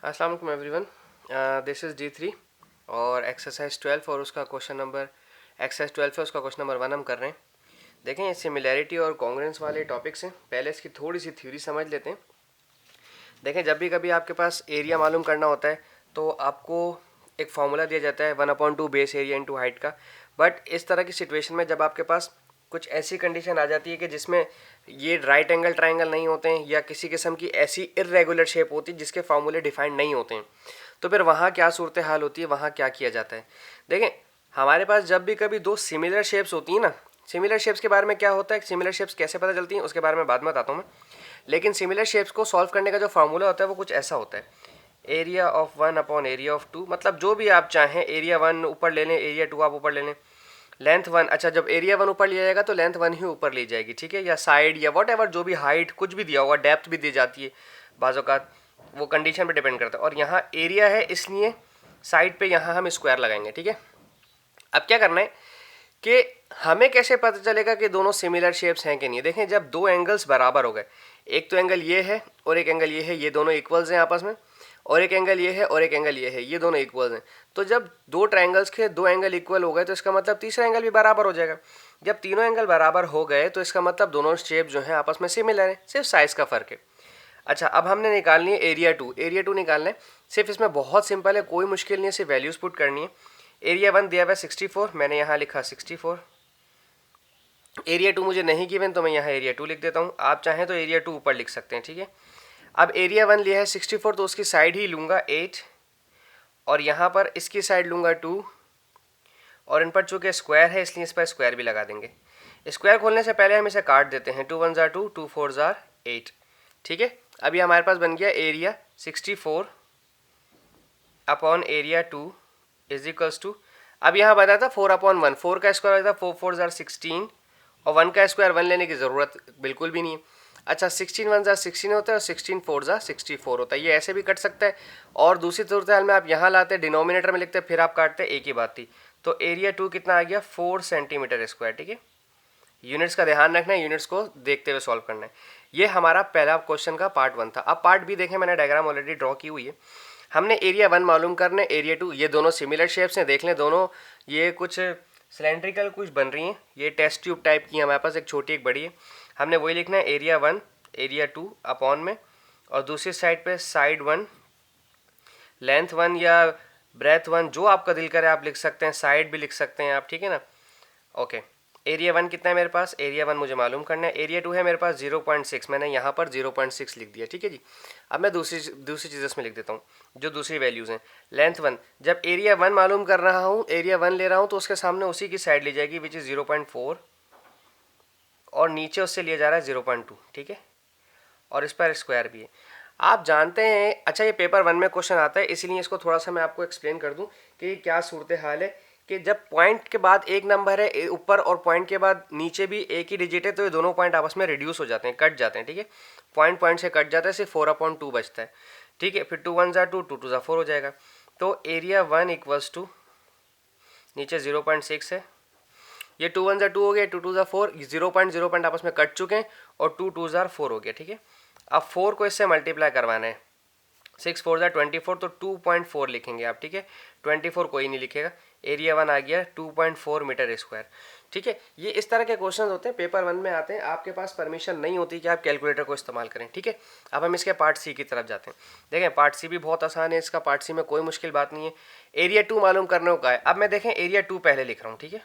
अस्सलाम वालेकुम everyone. This is D3 और एक्सरसाइज 12 और उसका क्वेश्चन नंबर एक्सरसाइज 12 है, उसका क्वेश्चन नंबर 1 हम कर रहे हैं। देखें, ये सिमिलैरिटी और कॉन्ग्रुएंस वाले टॉपिक्स हैं। पहले इसकी थोड़ी सी थ्योरी समझ लेते हैं। देखें, जब भी कभी आपके पास एरिया मालूम करना होता है तो आपको एक फार्मूला दिया जाता है 1/2 बेस एरिया इंटू हाइट का। बट इस तरह की सिचुएशन में जब आपके पास कुछ ऐसी कंडीशन आ जाती है कि जिसमें ये राइट एंगल ट्राइंगल नहीं होते हैं या किसी किस्म की ऐसी इरेगुलर शेप होती है जिसके फार्मूले डिफाइंड नहीं होते हैं, तो फिर वहाँ क्या सूरत हाल होती है, वहाँ क्या किया जाता है। देखें, हमारे पास जब भी कभी दो सिमिलर शेप्स होती हैं ना, सिमिलर शेप्स के बारे में क्या होता है, सिमिलर शेप्स कैसे पता चलती हैं उसके बारे में बाद में बताता हूँ मैं। लेकिन सिमिलर शेप्स को सॉल्व करने का जो फार्मूला होता है वो कुछ ऐसा होता है, एरिया ऑफ 1/एरिया ऑफ 2। मतलब जो भी आप चाहें, एरिया 1 ऊपर ले लें, एरिया 2 आप ऊपर ले लें, लेंथ 1, अच्छा जब एरिया 1 ऊपर लिया जाएगा तो लेंथ 1 ही ऊपर ली जाएगी, ठीक है, या साइड या वॉट एवर, जो भी हाइट कुछ भी दिया होगा, डेप्थ भी दी जाती है बाज़-औक़ात, वो कंडीशन पे डिपेंड करता है। और यहाँ एरिया है इसलिए साइड पे यहाँ हम स्क्वायर लगाएंगे, ठीक है। अब क्या करना है कि हमें कैसे पता चलेगा कि दोनों सिमिलर शेप्स हैं कि नहीं। देखें, जब दो एंगल्स बराबर हो गए, एक तो एंगल ये है और एक एंगल ये है, ये दोनों इक्वल्स हैं आपस में, और एक एंगल ये है और एक एंगल ये है, ये दोनों इक्वल्स हैं। तो जब दो ट्रायंगल्स के दो एंगल इक्वल हो गए तो इसका मतलब तीसरा एंगल भी बराबर हो जाएगा। जब तीनों एंगल बराबर हो गए तो इसका मतलब दोनों शेप जो है आपस में सिमिलर है, सिर्फ साइज का फ़र्क है। अच्छा, अब हमने निकालनी है एरिया 2। एरिया 2 निकालना है, सिर्फ इसमें बहुत सिंपल है, कोई मुश्किल नहीं है, सिर्फ वैल्यूज़ पुट करनी है। एरिया 1 दिया हुआ है 64, मैंने यहाँ लिखा 64। एरिया 2 मुझे नहीं गिवन तो मैं यहाँ एरिया 2 लिख देता हूँ। आप चाहें तो एरिया 2 ऊपर लिख सकते हैं, ठीक है। अब एरिया 1 लिया है 64 तो उसकी साइड ही लूँगा 8 और यहाँ पर इसकी साइड लूँगा 2 और इन पर चूँकि स्क्वायर है इसलिए इस पर स्क्वायर भी लगा देंगे। स्क्वायर खोलने से पहले हम इसे काट देते हैं, 2 1 ज़ार 2, 2 4 ज़ार 8, ठीक है। अभी हमारे पास बन गया area 64 upon area 2 is equals to, अब यहाँ बताया था 4/1, 4 का स्क्वायर होता है 4 4 ज़ार 16 और 1 का स्क्वायर 1 लेने की ज़रूरत बिल्कुल भी नहीं है। अच्छा, 16 1 ज़ार 16 होता है और 16 4 ज़ार 64 होता है, ये ऐसे भी कट सकता है। और दूसरी सूरत हाल में आप यहाँ लाते डिनोमिनेटर में लिखते फिर आप काटते, एक ही बात थी। तो एरिया 2 कितना आ गया, 4 सेंटीमीटर स्क्वायर, ठीक है। यूनिट्स का ध्यान रखना है, यूनिट्स को देखते हुए सॉल्व करना है। ये हमारा पहला क्वेश्चन का पार्ट 1 था। अब पार्ट बी देखें, मैंने डायग्राम ऑलरेडी ड्रॉ की हुई है। हमने एरिया 1 मालूम करना है, एरिया 2, ये दोनों सिमिलर शेप्स हैं, देख लें दोनों ये कुछ सिलेंड्रिकल कुछ बन रही हैं, ये टेस्ट ट्यूब टाइप की हमारे पास, एक छोटी एक बड़ी है। हमने वही लिखना है एरिया 1 एरिया 2 अपॉन में, और दूसरी साइड पे साइड 1 लेंथ 1 या ब्रेथ 1, जो आपका दिल करे आप लिख सकते हैं, साइड भी लिख सकते हैं आप, ठीक है ना। ओके, एरिया 1 कितना है मेरे पास, एरिया 1 मुझे मालूम करना है। एरिया 2 है मेरे पास 0.6, मैंने यहाँ पर 0.6 लिख दिया, ठीक है जी। अब मैं दूसरी चीज़ इसमें लिख देता हूँ, जो दूसरी वैल्यूज़ हैं। लेंथ 1, जब एरिया 1 मालूम कर रहा हूँ, एरिया 1 ले रहा हूँ तो उसके सामने उसी की साइड ली जाएगी विच इज़ 0.4 और नीचे उससे लिया जा रहा है 0.2, ठीक है। और इस पर स्क्वायर भी है, आप जानते हैं। अच्छा, ये पेपर 1 में क्वेश्चन आता है, इसीलिए इसको थोड़ा सा मैं आपको एक्सप्लेन कर दूं कि क्या सूरत हाल है कि जब पॉइंट के बाद एक नंबर है ऊपर और पॉइंट के बाद नीचे भी एक ही डिजिट है तो ये दोनों पॉइंट आपस में रिड्यूस हो जाते हैं, कट जाते हैं, ठीक है। पॉइंट पॉइंट से कट जाता है, सिर्फ 4/2 बचता है, ठीक है। फिर 2 1 ज़ार 2, 2 2 ज़ार 4 हो जाएगा। तो एरिया 1 इक्वल्स टू, नीचे 0.6 है, ये 2 1 ज़ार 2 हो गया, 2 2 ज़ार 4, 0 पॉइंट आपस में कट चुके हैं और 2 2 ज़ार 4 हो गया, ठीक है। अब 4 को इससे मल्टीप्लाई करवाना है, 6 4 ज़ार 24, तो 2.4 लिखेंगे आप, ठीक है। 24 कोई नहीं लिखेगा। एरिया 1 आ गया 2.4 मीटर स्क्वायर, ठीक है। ये इस तरह के क्वेश्चन होते हैं, पेपर 1 में आते हैं, आपके पास परमिशन नहीं होती कि आप कैलकुलेटर को इस्तेमाल करें, ठीक है। अब हम इसके पार्ट सी की तरफ जाते हैं। देखें, पार्ट सी भी बहुत आसान है, इसका पार्ट सी में कोई मुश्किल बात नहीं है। एरिया 2 मालूम करने का है। अब मैं देखें एरिया 2 पहले लिख रहा हूँ, ठीक है।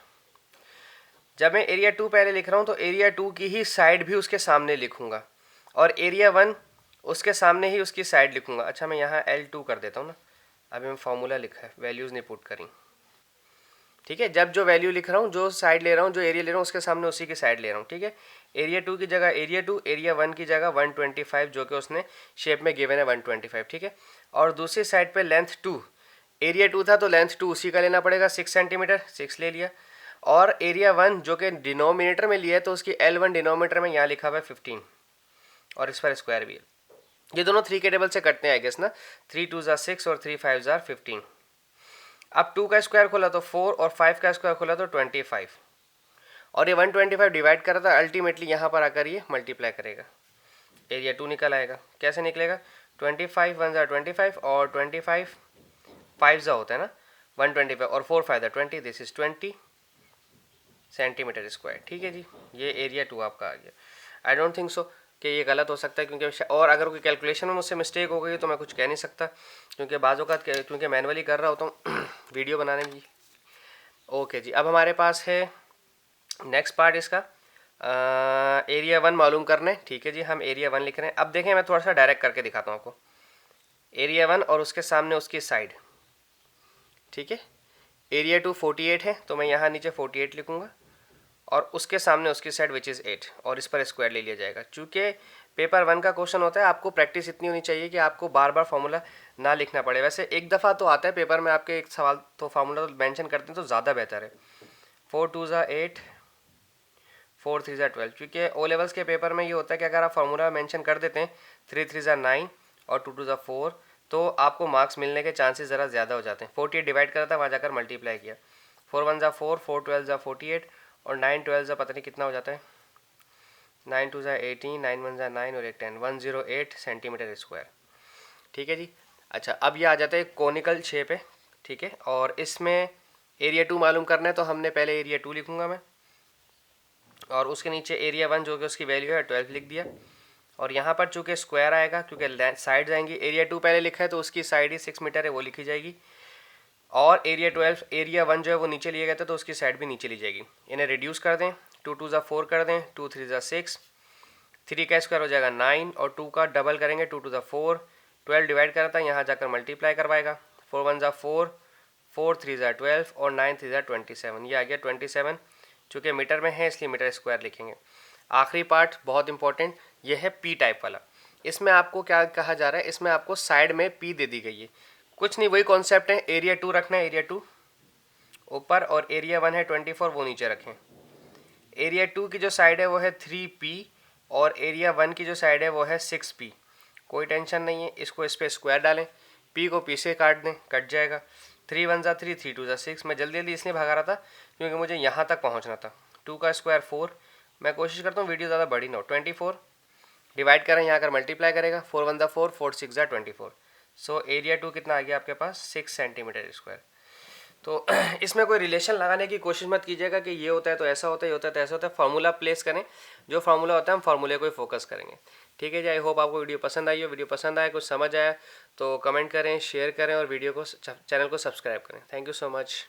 जब मैं एरिया 2 पहले लिख रहा हूँ तो एरिया 2 की ही साइड भी उसके सामने लिखूंगा और एरिया 1 उसके सामने ही उसकी साइड लिखूंगा। अच्छा, मैं यहाँ L2 कर देता हूँ ना, अभी मैं फार्मूला लिखा है, वैल्यूज़ नहीं पुट करी, ठीक है। जब जो वैल्यू लिख रहा हूँ, जो साइड ले रहा हूँ, जो एरिया ले रहा हूँ, उसके सामने उसी की साइड ले रहा हूँ, ठीक है। एरिया 2 की जगह एरिया 2, एरिया 1 की जगह 125, जो कि उसने शेप में गिवन है 125, ठीक है। और दूसरी साइड पे लेंथ 2, एरिया 2 था तो लेंथ 2 उसी का लेना पड़ेगा, 6 सेंटीमीटर, 6 ले लिया। और एरिया 1 जो कि डिनोमिनेटर में लिया है तो उसकी L1 डिनोमिनेटर में यहाँ लिखा हुआ है 15 और इस पर स्क्वायर भी है। ये दोनों 3 के टेबल से कटते हैं आई गेस ना, 3 2 ज़ार 6 और 3 5 ज़ार 15। अब 2 का स्क्वायर खोला तो 4 और 5 का स्क्वायर खोला तो 25 और ये 125 डिवाइड करा था, अल्टीमेटली यहाँ पर आकर ये मल्टीप्लाई करेगा, एरिया 2 निकल आएगा। कैसे निकलेगा, 25 वन ज़ा 25 और 25 5 ज़ा होता है ना 125 और 4 5 ज़ा 20, दिस इज़ 20 सेंटीमीटर स्क्वायर। ठीक है जी, ये एरिया 2 आपका आ गया। आई डोंट थिंक सो कि ये गलत हो सकता है, क्योंकि और अगर कोई कैलकुलेशन में मुझसे मिस्टेक हो गई तो मैं कुछ कह नहीं सकता, क्योंकि बाज़ औक़ात क्योंकि मैनुअली कर रहा होता हूँ वीडियो बनाने की। ओके जी, अब हमारे पास है नेक्स्ट पार्ट इसका एरिया 1 मालूम करना है। ठीक है जी, हम एरिया 1 लिख रहे हैं। अब देखें, मैं थोड़ा सा डायरेक्ट करके दिखाता हूँ आपको। एरिया 1 और उसके सामने उसकी साइड, ठीक है। एरिया 2 48 है, तो मैं यहाँ नीचे 48 लिखूँगा और उसके सामने उसकी साइड विच इज़ 8 और इस पर स्क्वायर ले लिया जाएगा। चूँकि पेपर 1 का क्वेश्चन होता है, आपको प्रैक्टिस इतनी होनी चाहिए कि आपको बार बार फार्मूला ना लिखना पड़े। वैसे एक दफ़ा तो आता है पेपर में आपके एक सवाल तो फार्मूला मेंशन करते हैं तो ज़्यादा बेहतर है। 4 2 ज़ा 8, 4 3 ज़ा 12। क्योंकि ओ लेवल्स के पेपर में ये होता है कि अगर आप फार्मूला मेंशन कर देते हैं 3 3 ज़ा 9 और 2 2 ज़ा 4, तो आपको मार्क्स मिलने के चांसेस ज़रा ज़्यादा हो जाते हैं। 48 डिवाइड करा था, वहाँ जाकर मल्टीप्लाई किया, 4 1 ज़ा 4, 4 12 ज़ा 48 और 9 12 ज़ा पता नहीं कितना हो जाता है, 9 2 ज़ा 18, 9 1 ज़ा 9 और 1 10, 108 सेंटीमीटर स्क्वायर। ठीक है जी। अच्छा, अब ये आ जाता है कोनिकल शेप है, ठीक है। और इसमें एरिया 2 मालूम करना है, तो हमने पहले एरिया 2 लिखूंगा मैं और उसके नीचे एरिया 1 जो कि उसकी वैल्यू है 12 लिख दिया। और यहाँ पर चूँकि स्क्वायर आएगा, क्योंकि साइड जाएंगी, एरिया 2 पहले लिखा है तो उसकी साइड ही 6 मीटर है, वो लिखी जाएगी। और एरिया 12 एरिया 1 जो है वो नीचे लिया गया था तो उसकी साइड भी नीचे ली जाएगी। इन्हें रिड्यूस कर दें, 2 2 ज़ा 4 कर दें, 2 3 ज़ा 6, 3 का स्क्वायर हो जाएगा 9 और 2 का डबल करेंगे, 2 2 ज़ा 4, 12 डिवाइड करा था, यहाँ जाकर मल्टीप्लाई करवाएगा, 4 1 ज़ा 4, 4 3 ज़ा 12 और 9 3 ज़ा 27, ये आ गया 27। चूँकि मीटर में है इसलिए मीटर स्क्वायर लिखेंगे। आखिरी पार्ट बहुत इंपॉर्टेंट, ये है पी टाइप वाला। इसमें आपको क्या कहा जा रहा है, इसमें आपको साइड में पी दे दी गई है। कुछ नहीं, वही कॉन्सेप्ट है, एरिया 2 रखना है, एरिया 2 ऊपर और एरिया 1 है 24 वो नीचे रखें। एरिया 2 की जो साइड है वो है 3p और एरिया 1 की जो साइड है वो है 6p। कोई टेंशन नहीं है, इसको इस पर स्क्वायर डालें, p को p से काट दें, कट जाएगा। 3 1 ज़ा 3, 3 2 ज़ा 6। मैं जल्दी जल्दी इसलिए भागा रहा था क्योंकि मुझे यहाँ तक पहुँचना था। 2 का स्क्वायर 4, मैं कोशिश करता हूँ वीडियो ज़्यादा बड़ी ना हो। 24 डिवाइड करें, यहाँ कर मल्टीप्लाई करेगा, 4 1 ज़ा 4, 4 6 ज़ा 24। सो एरिया 2 कितना आ गया आपके पास, 6 सेंटीमीटर स्क्वायर। तो इसमें कोई रिलेशन लगाने की कोशिश मत कीजिएगा कि ये होता है तो ऐसा होता है, ये होता है तो ऐसा होता है। फार्मूला प्लेस करें, जो फार्मूला होता है हम फार्मूले को ही फोकस करेंगे। ठीक है जी, आई होप आपको वीडियो पसंद आई हो। वीडियो पसंद आए, कुछ समझ आया तो कमेंट करें, शेयर करें और वीडियो को चैनल को सब्सक्राइब करें। Thank you so much.